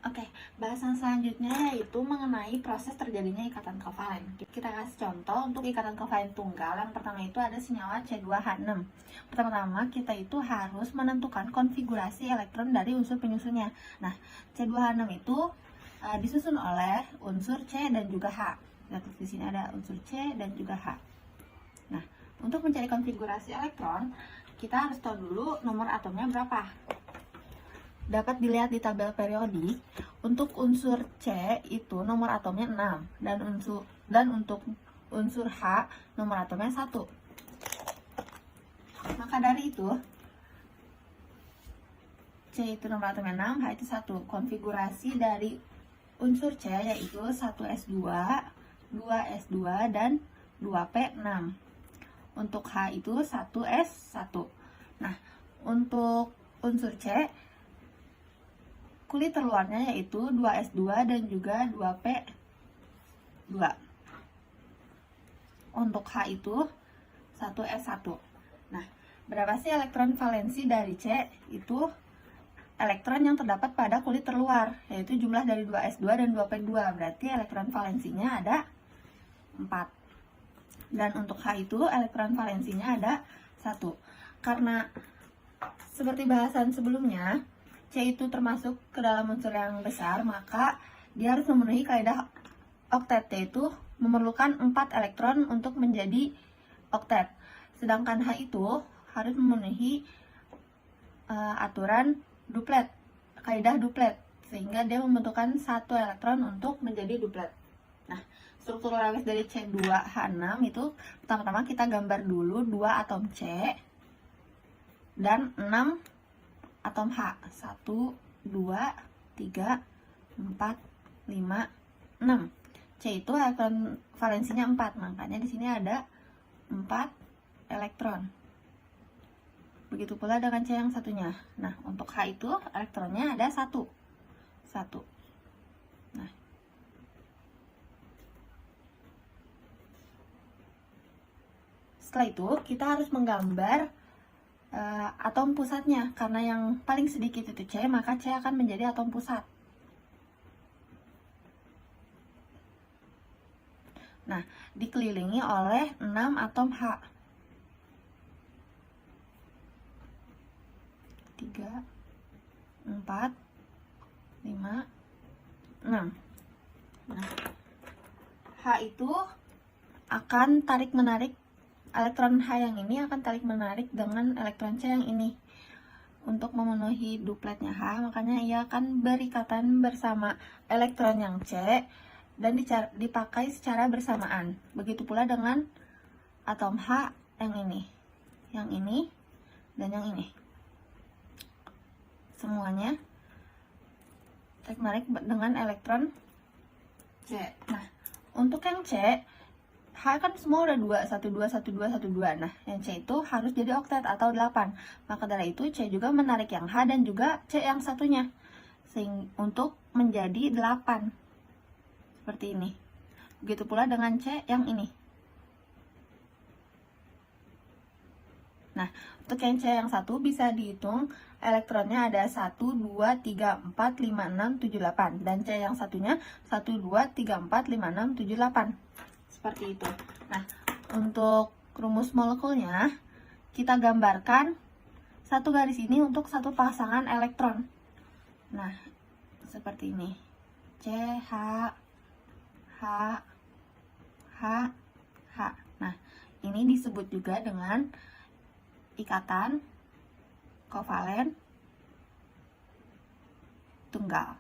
Oke, bahasan selanjutnya yaitu mengenai proses terjadinya ikatan kovalen. Kita kasih contoh untuk ikatan kovalen tunggal. Yang pertama itu ada senyawa C2H6. Pertama-tama kita itu harus menentukan konfigurasi elektron dari unsur penyusunnya. Nah, C2H6 itu disusun oleh unsur C dan juga H. Di sini ada unsur C dan juga H. Nah, untuk mencari konfigurasi elektron, kita harus tahu dulu nomor atomnya berapa. Dapat dilihat di tabel periodik, untuk unsur C itu nomor atomnya 6 dan untuk unsur H nomor atomnya 1. Maka dari itu C itu nomor atomnya 6, H itu 1. Konfigurasi dari unsur C yaitu 1s2, 2s2 dan 2p6. Untuk H itu 1s1. Nah, untuk unsur C kulit terluarnya yaitu 2s2 dan juga 2p2. Untuk H itu 1s1. Nah, berapa sih elektron valensi dari C? Itu elektron yang terdapat pada kulit terluar, yaitu jumlah dari 2s2 dan 2p2. Berarti elektron valensinya ada 4. Dan untuk H itu elektron valensinya ada 1. Karena seperti bahasan sebelumnya, C itu termasuk ke dalam unsur yang besar, maka dia harus memenuhi kaidah oktet, yaitu memerlukan 4 elektron untuk menjadi oktet. Sedangkan H itu harus memenuhi aturan duplet, kaidah duplet, sehingga dia membutuhkan 1 elektron untuk menjadi duplet. Nah, struktur lewes dari C2H6 itu pertama-tama kita gambar dulu 2 atom C dan 6 atom H. 1, 2, 3, 4, 5, 6. C itu elektron valensinya 4, makanya di sini ada 4 elektron. Begitu pula dengan C yang satunya. Nah, untuk H itu elektronnya ada 1. Nah, setelah itu kita harus menggambar atom pusatnya, karena yang paling sedikit itu C, maka C akan menjadi atom pusat. Nah, dikelilingi oleh 6 atom H. 3, 4, 5, 6. Nah, H itu akan tarik-menarik, elektron H yang ini akan tarik-menarik dengan elektron C yang ini untuk memenuhi dupletnya H, makanya ia akan berikatan bersama elektron yang C dan dipakai secara bersamaan. Begitu pula dengan atom H yang ini, dan yang ini. Semuanya tarik-menarik dengan elektron C. Nah, untuk yang C, H kan semua udah 2, 1, 2, 1, 2, 1, 2. Nah, yang C itu harus jadi oktet atau 8. Maka dari itu C juga menarik yang H dan juga C yang satunya untuk menjadi 8. Seperti ini. Begitu pula dengan C yang ini. Nah, untuk yang C yang satu bisa dihitung elektronnya ada 1, 2, 3, 4, 5, 6, 7, 8. Dan C yang satunya 1, 2, 3, 4, 5, 6, 7, 8. Seperti itu. Nah, untuk rumus molekulnya kita gambarkan satu garis ini untuk satu pasangan elektron. Nah, seperti ini. C, H, H, H, H. Nah, ini disebut juga dengan ikatan kovalen tunggal.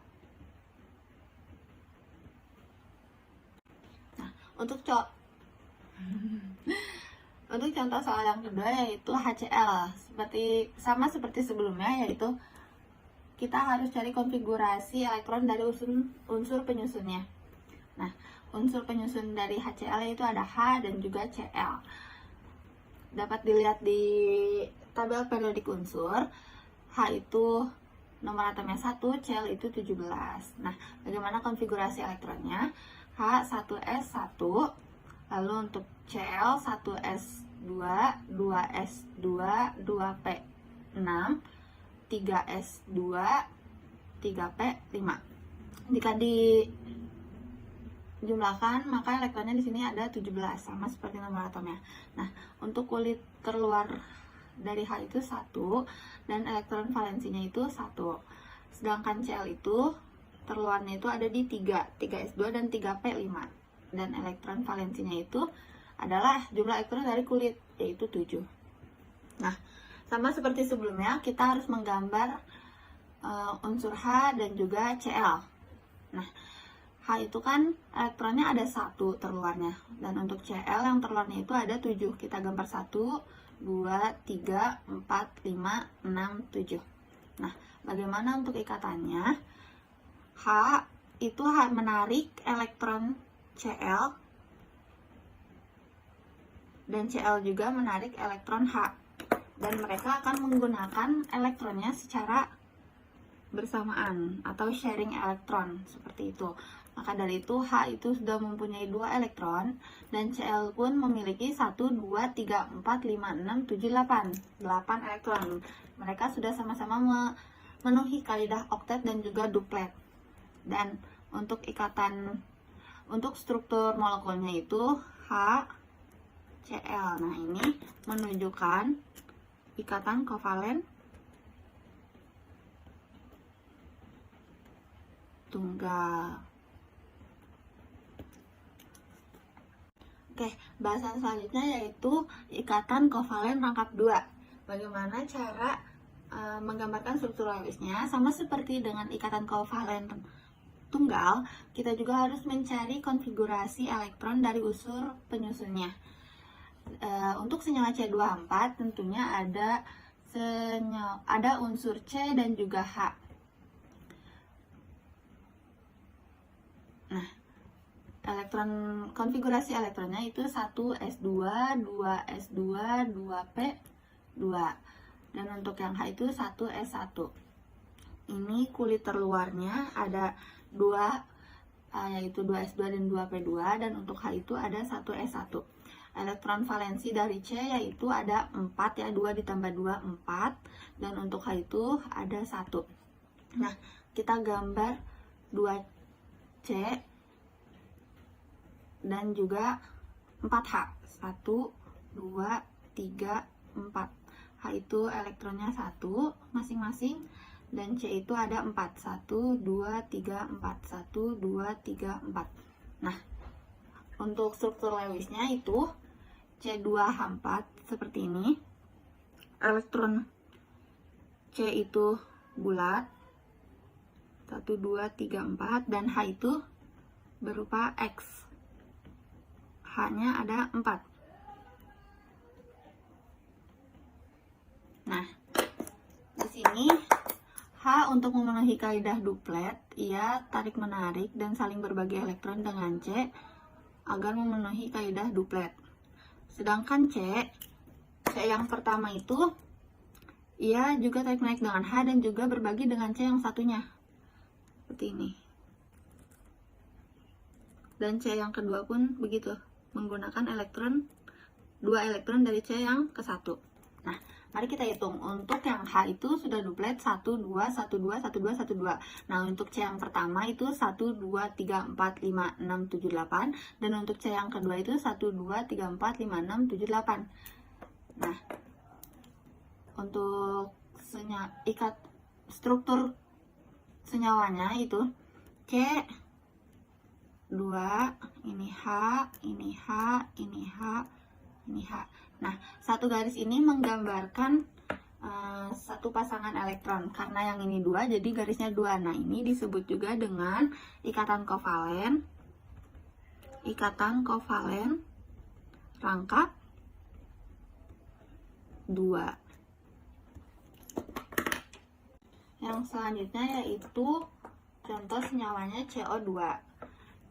Untuk contoh soal yang kedua yaitu HCl, sama seperti sebelumnya, yaitu kita harus cari konfigurasi elektron dari unsur penyusunnya. Nah, unsur penyusun dari HCl itu ada H dan juga Cl. Dapat dilihat di tabel periodik unsur. H itu nomor atomnya 1, Cl itu 17. Nah, bagaimana konfigurasi elektronnya? H 1s1, lalu untuk Cl 1s2, 2s2, 2p6, 3s2, 3p5. Jika dijumlahkan, maka elektronnya di sini ada 17, sama seperti nomor atomnya. Nah, untuk kulit terluar dari H itu 1 dan elektron valensinya itu 1. Sedangkan Cl itu terluarnya itu ada di 3S2 dan 3P5. Dan elektron valensinya itu adalah jumlah elektron dari kulit, yaitu 7. Nah, sama seperti sebelumnya, kita harus menggambar unsur H dan juga Cl. Nah, H itu kan elektronnya ada 1 terluarnya, dan untuk Cl yang terluarnya itu ada 7. Kita gambar 1, 2, 3, 4, 5, 6, 7. Nah, bagaimana untuk ikatannya? H itu menarik elektron Cl, dan Cl juga menarik elektron H, dan mereka akan menggunakan elektronnya secara bersamaan atau sharing elektron, seperti itu. Maka dari itu H itu sudah mempunyai 2 elektron dan Cl pun memiliki 1, 2, 3, 4, 5, 6, 7, 8 elektron. Mereka sudah sama-sama memenuhi kaidah oktet dan juga duplet. Dan untuk struktur molekulnya itu H Cl. Nah, ini menunjukkan ikatan kovalen tunggal. Oke, bahasan selanjutnya yaitu ikatan kovalen rangkap 2. Bagaimana cara menggambarkan struktur Lewisnya? Sama seperti dengan ikatan kovalen tunggal, kita juga harus mencari konfigurasi elektron dari unsur penyusunnya. Untuk senyawa C24 tentunya ada unsur C dan juga H. Nah, konfigurasi elektronnya itu 1s2, 2s2, 2p2. Dan untuk yang H itu 1s1. Ini kulit terluarnya ada 2, yaitu 2s2 dan 2p2, dan untuk H itu ada 1s1. Elektron valensi dari C yaitu ada 4, ya, 2 ditambah 2, 4, dan untuk H itu ada 1. Nah, kita gambar 2C dan juga 4H. 1, 2, 3, 4. H itu elektronnya 1 masing-masing, dan C itu ada 4. 1, 2, 3, 4. 1, 2, 3, 4. Nah, untuk struktur Lewisnya itu C2H4 seperti ini. Elektron C itu bulat. 1, 2, 3, 4. Dan H itu berupa X. H-nya ada 4. Nah, di sini H untuk memenuhi kaidah duplet, ia tarik-menarik dan saling berbagi elektron dengan C agar memenuhi kaidah duplet. Sedangkan C yang pertama itu ia juga tarik-menarik dengan H dan juga berbagi dengan C yang satunya. Seperti ini. Dan C yang kedua pun begitu, menggunakan 2 elektron dari C yang ke-1. Nah, mari kita hitung. Untuk yang H itu sudah duplet 1, 2, 1, 2, 1, 2, 1, 2. Nah, untuk C yang pertama itu 1, 2, 3, 4, 5, 6, 7, 8. Dan untuk C yang kedua itu 1, 2, 3, 4, 5, 6, 7, 8. Nah, untuk struktur senyawanya itu C 2, ini H, ini H, ini H, ini H. Nah, satu garis ini menggambarkan satu pasangan elektron. Karena yang ini 2, jadi garisnya 2. Nah, ini disebut juga dengan ikatan kovalen rangkap 2. Yang selanjutnya yaitu contoh senyawanya CO2.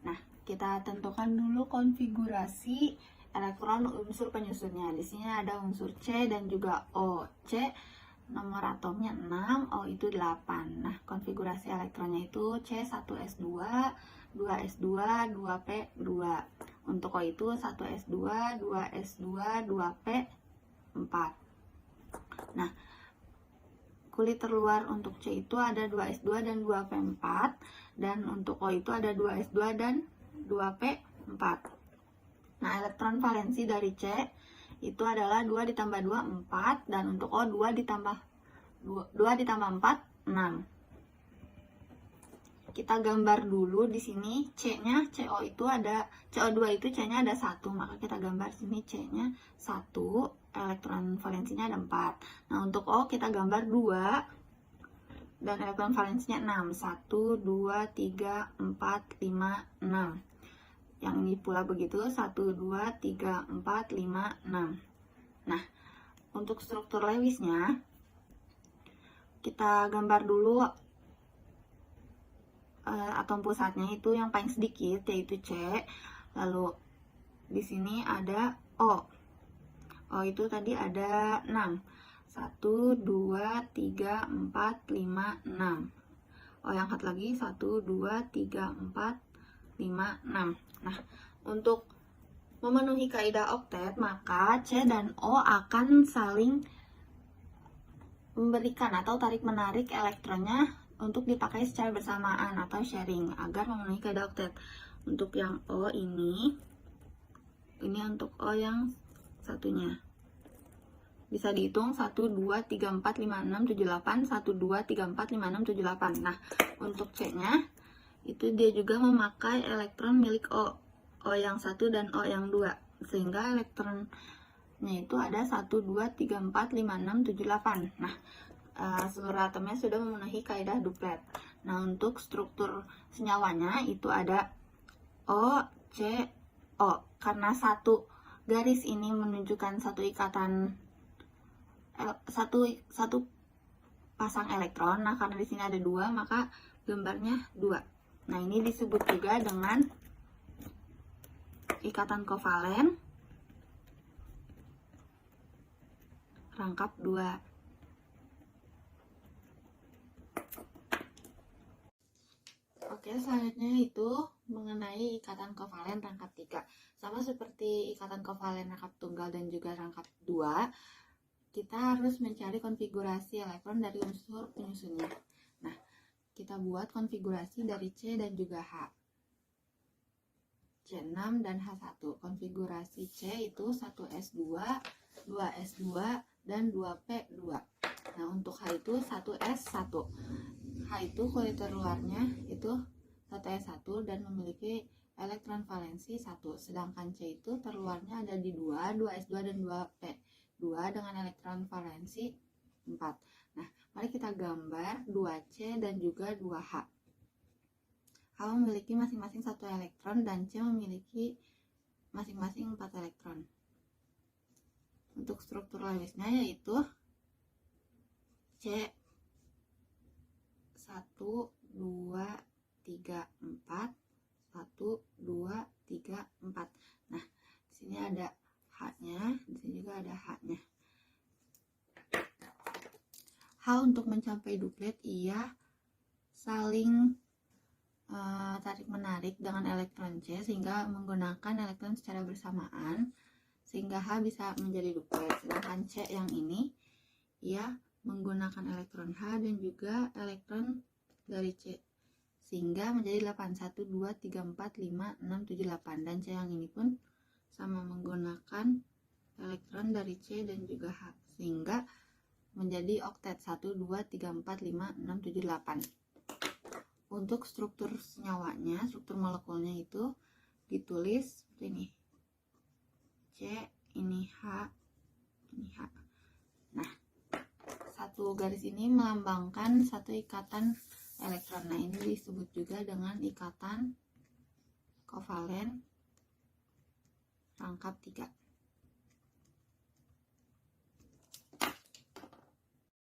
Nah, kita tentukan dulu konfigurasi elektron unsur penyusunnya. Di sini ada unsur C dan juga O. C nomor atomnya 6, O itu 8. Nah, konfigurasi elektronnya itu C1s2, 2s2, 2p2. Untuk O itu 1s2, 2s2, 2p4. Nah, kulit terluar untuk C itu ada 2s2 dan 2p4, dan untuk O itu ada 2s2 dan 2p4. Nah, elektron valensi dari C itu adalah 2 ditambah 2, 4, dan untuk O 2 ditambah 4, 6. Kita gambar dulu di sini C-nya, CO2 itu C-nya ada 1, maka kita gambar sini C-nya 1, elektron valensinya ada 4. Nah, untuk O kita gambar 2 dan elektron valensinya 6. 1, 2, 3, 4, 5, 6. Yang ini pula begitu, 1, 2, 3, 4, 5, 6. Nah, untuk struktur Lewisnya kita gambar dulu atom pusatnya itu yang paling sedikit, yaitu C. Lalu di sini ada O. O itu tadi ada 6. 1, 2, 3, 4, 5, 6. O yang angkat lagi 1, 2, 3, 4, 5, 6. Nah, untuk memenuhi kaidah oktet, maka C dan O akan saling memberikan atau tarik-menarik elektronnya untuk dipakai secara bersamaan atau sharing agar memenuhi kaidah oktet. Untuk yang O ini untuk O yang satunya. Bisa dihitung 1, 2, 3, 4, 5, 6, 7, 8, 1, 2, 3, 4, 5, 6, 7, 8. Nah, untuk C-nya itu dia juga memakai elektron milik O. O yang 1 dan O yang 2. Sehingga elektronnya itu ada 1, 2, 3, 4, 5, 6, 7, 8. Nah, seluruh atomnya sudah memenuhi kaidah duplet. Nah, untuk struktur senyawanya itu ada O, C, O. Karena satu garis ini menunjukkan satu ikatan, satu pasang elektron. Nah, karena di sini ada 2, maka gambarnya 2. Nah, ini disebut juga dengan ikatan kovalen rangkap 2. Oke, selanjutnya itu mengenai ikatan kovalen rangkap 3. Sama seperti ikatan kovalen rangkap tunggal dan juga rangkap 2, kita harus mencari konfigurasi elektron dari unsur penyusunnya. Nah, kita buat konfigurasi dari C dan juga H. C6 dan H1. Konfigurasi C itu 1s2, 2s2, dan 2p2. Nah, untuk H itu 1s1. H itu kulit terluarnya itu 1s1 dan memiliki elektron valensi 1. Sedangkan C itu terluarnya ada di 2, 2s2 dan 2p2 dengan elektron valensi 4. Nah, mari kita gambar 2C dan juga 2H. H memiliki masing-masing 1 elektron dan C memiliki masing-masing 4 elektron. Untuk struktur Lewisnya yaitu C 1, 2, 3, 4, 1, 2, 3, 4. Nah, di sini ada H-nya, di sini juga ada H-nya. H untuk mencapai duplet ia saling tarik-menarik dengan elektron C sehingga menggunakan elektron secara bersamaan sehingga H bisa menjadi duplet. Sedangkan C yang ini ia menggunakan elektron H dan juga elektron dari C sehingga menjadi 8, 1, 2, 3, 4, 5, 6, 7, 8. Dan C yang ini pun sama menggunakan elektron dari C dan juga H sehingga menjadi oktet 1, 2, 3, 4, 5, 6, 7, 8. Untuk struktur senyawanya, struktur molekulnya itu ditulis seperti ini. C, ini H, ini H. Nah, satu garis ini melambangkan satu ikatan elektron. Nah, ini disebut juga dengan ikatan kovalen rangkap 3.